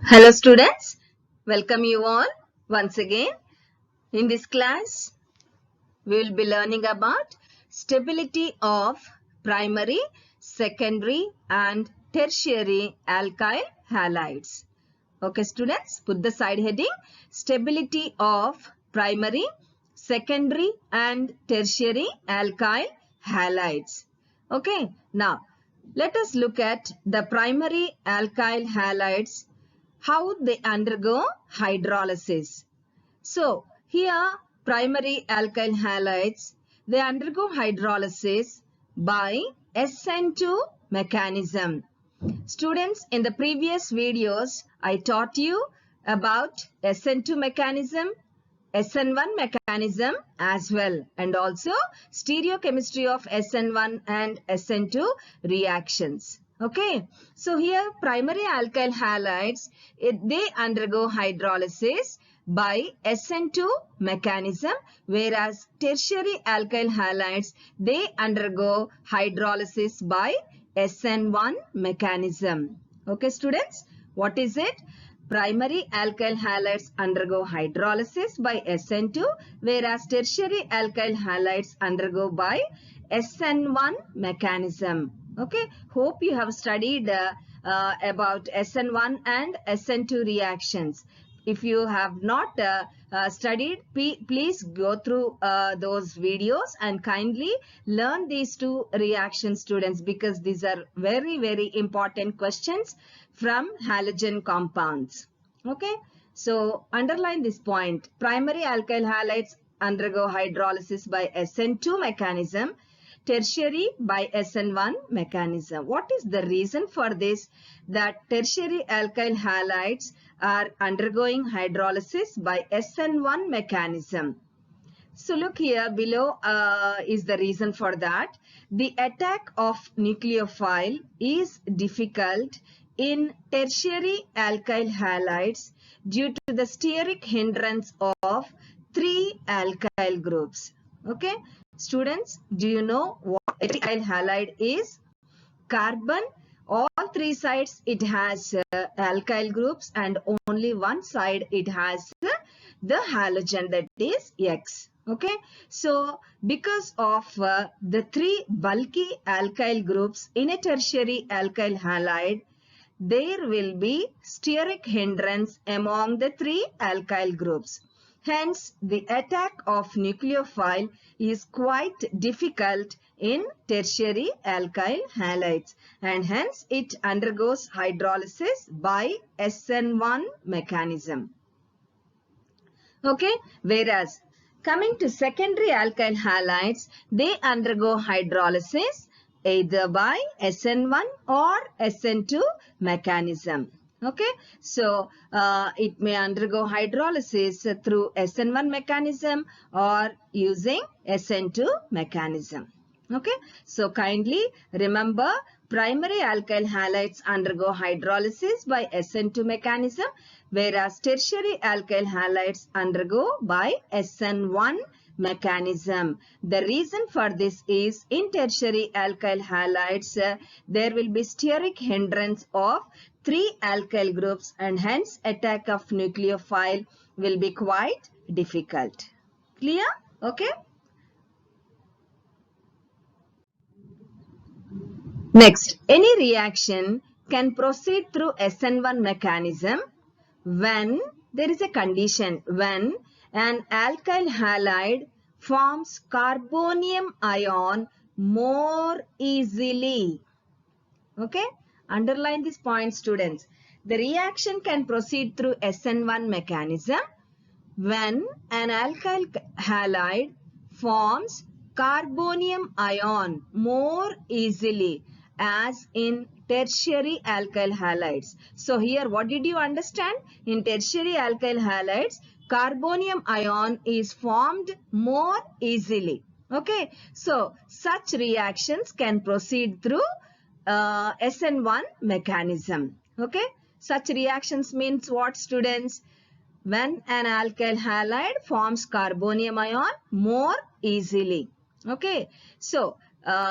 Hello students, welcome you all once again. In this class, we will be learning about stability of primary, secondary and tertiary alkyl halides. Okay students, put the side heading stability of primary, secondary and tertiary alkyl halides. Okay, now let us look at the primary alkyl halides, how they undergo hydrolysis. So here primary alkyl halides, they undergo hydrolysis by SN2 mechanism. Students, in the previous videos, I taught you about SN2 mechanism, SN1 mechanism as well, and also stereochemistry of SN1 and SN2 reactions. Okay, so here primary alkyl halides, they undergo hydrolysis by SN2 mechanism, whereas tertiary alkyl halides, they undergo hydrolysis by SN1 mechanism. Okay students, what is it? Primary alkyl halides undergo hydrolysis by SN2, whereas tertiary alkyl halides undergo by SN1 mechanism. Okay, hope you have studied about SN1 and SN2 reactions. If you have not studied, please go through those videos and kindly learn these two reactions, students, because these are very, very important questions from halogen compounds. Okay, so underline this point. Primary alkyl halides undergo hydrolysis by SN2 mechanism, tertiary by SN1 mechanism. What is the reason for this? That tertiary alkyl halides are undergoing hydrolysis by SN1 mechanism. So look here below is the reason for that. The attack of nucleophile is difficult in tertiary alkyl halides due to the steric hindrance of 3 alkyl groups. Okay, students, do you know what alkyl halide is? Carbon, all 3 sides it has alkyl groups, and only one side it has the halogen, that is X. Okay, so because of the 3 bulky alkyl groups in a tertiary alkyl halide, there will be steric hindrance among the 3 alkyl groups. Hence, the attack of nucleophile is quite difficult in tertiary alkyl halides, and hence it undergoes hydrolysis by SN1 mechanism. Okay, whereas coming to secondary alkyl halides, they undergo hydrolysis either by SN1 or SN2 mechanism. Okay, so it may undergo hydrolysis through SN1 mechanism or using SN2 mechanism. Okay, so kindly remember, primary alkyl halides undergo hydrolysis by SN2 mechanism, whereas tertiary alkyl halides undergo by SN1 mechanism. The reason for this is in tertiary alkyl halides, there will be steric hindrance of 3 alkyl groups, and hence attack of nucleophile will be quite difficult. Clear? Okay. Next, any reaction can proceed through SN1 mechanism when there is a condition, when an alkyl halide forms carbonium ion more easily. Okay, underline this point, students. The reaction can proceed through SN1 mechanism when an alkyl halide forms carbonium ion more easily as in tertiary alkyl halides. So here what did you understand? In tertiary alkyl halides, carbonium ion is formed more easily. Okay, so such reactions can proceed through SN1 mechanism. Okay, such reactions means what, students? When an alkyl halide forms carbonium ion more easily. Okay, so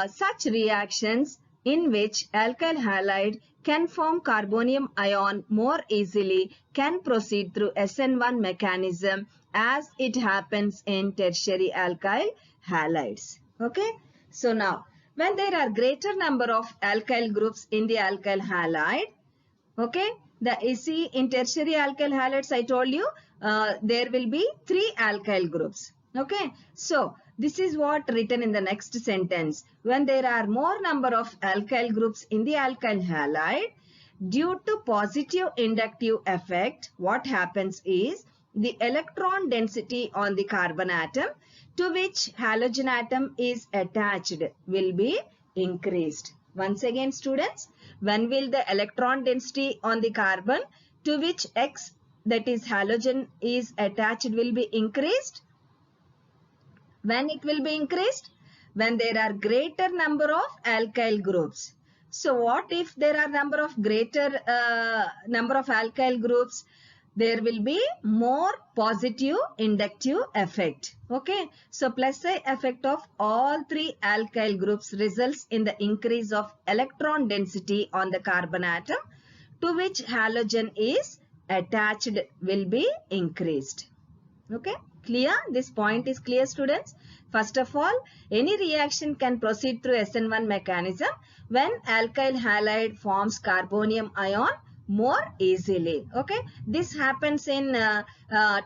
such reactions in which alkyl halide can form carbonium ion more easily can proceed through SN1 mechanism as it happens in tertiary alkyl halides. Okay. So now, when there are greater number of alkyl groups in the alkyl halide, okay, see in tertiary alkyl halides I told you there will be 3 alkyl groups. Okay, so this is what written in the next sentence. When there are more number of alkyl groups in the alkyl halide, due to positive inductive effect, what happens is the electron density on the carbon atom to which halogen atom is attached will be increased. Once again, students, when will the electron density on the carbon to which X, that is halogen, is attached will be increased? When it will be increased? When there are greater number of alkyl groups. So what if there are greater number of alkyl groups? There will be more positive inductive effect. Okay. So plus I effect of all 3 alkyl groups results in the increase of electron density on the carbon atom to which halogen is attached will be increased. Okay. Clear? This point is clear, students. First of all, any reaction can proceed through SN1 mechanism when alkyl halide forms carbonium ion more easily. Okay, this happens in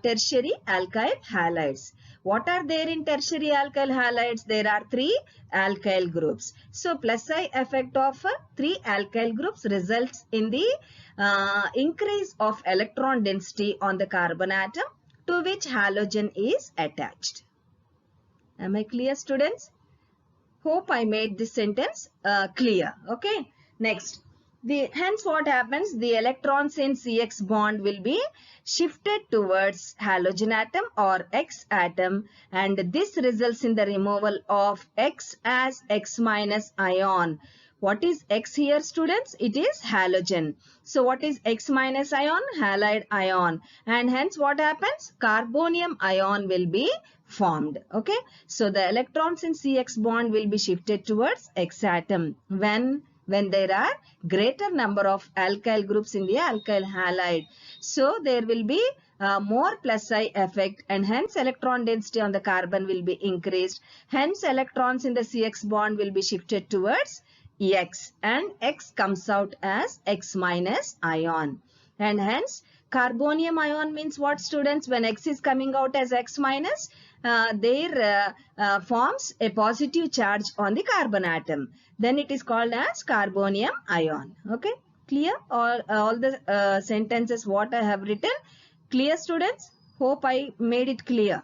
tertiary alkyl halides. What are there in tertiary alkyl halides? There are 3 alkyl groups. So plus I effect of 3 alkyl groups results in the increase of electron density on the carbon atom to which halogen is attached. Am I clear, students? Hope I made this sentence clear. Okay. Next. Hence what happens? The electrons in CX bond will be shifted towards halogen atom or X atom, and this results in the removal of X as X minus ion. What is X here, students? It is halogen. So what is X minus ion? Halide ion. And hence what happens? Carbonium ion will be formed. Okay. So the electrons in CX bond will be shifted towards X atom when there are greater number of alkyl groups in the alkyl halide. So there will be more plus I effect, and hence electron density on the carbon will be increased. Hence electrons in the CX bond will be shifted towards X, and X comes out as X minus ion. And hence carbonium ion means what, students? When X is coming out as X minus, there forms a positive charge on the carbon atom. Then it is called as carbonium ion. Okay, clear? All the sentences what I have written. Clear, students? Hope I made it clear.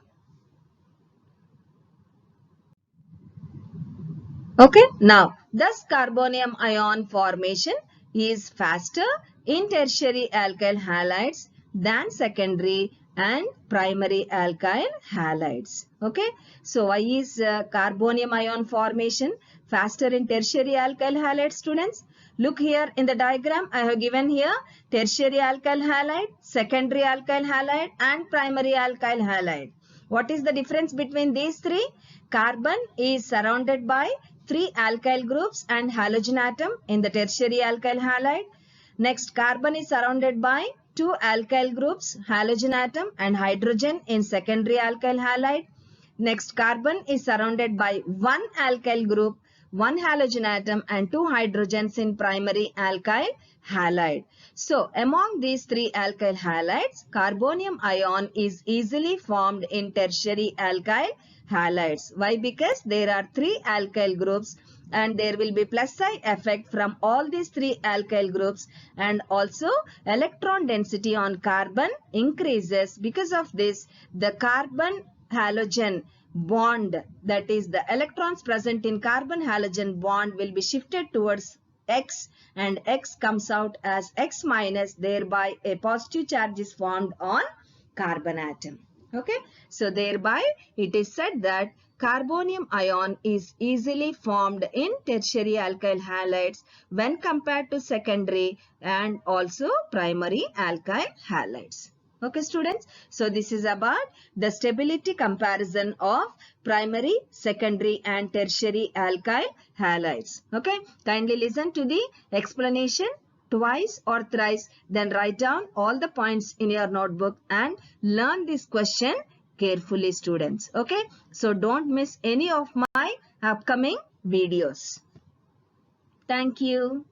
Okay, now thus carbonium ion formation is faster in tertiary alkyl halides than secondary and primary alkyl halides. Okay, so why is carbonium ion formation faster in tertiary alkyl halides, students? Look here in the diagram I have given here tertiary alkyl halide, secondary alkyl halide and primary alkyl halide. What is the difference between these 3? Carbon is surrounded by 3 alkyl groups and halogen atom in the tertiary alkyl halide. Next, carbon is surrounded by 2 alkyl groups, halogen atom and hydrogen in secondary alkyl halide. Next, carbon is surrounded by 1 alkyl group, 1 halogen atom and 2 hydrogens in primary alkyl halide. So, among these 3 alkyl halides, carbonium ion is easily formed in tertiary alkyl halides. Why? Because there are 3 alkyl groups and there will be plus I effect from all these 3 alkyl groups, and also electron density on carbon increases. Because of this, the carbon halogen bond, that is the electrons present in carbon halogen bond, will be shifted towards X, and X comes out as X minus, thereby a positive charge is formed on carbon atom. Okay, so thereby it is said that carbonium ion is easily formed in tertiary alkyl halides when compared to secondary and also primary alkyl halides. Okay, students. So this is about the stability comparison of primary, secondary and tertiary alkyl halides. Okay. Kindly listen to the explanation twice or thrice. Then write down all the points in your notebook and learn this question carefully, students. Okay. So don't miss any of my upcoming videos. Thank you.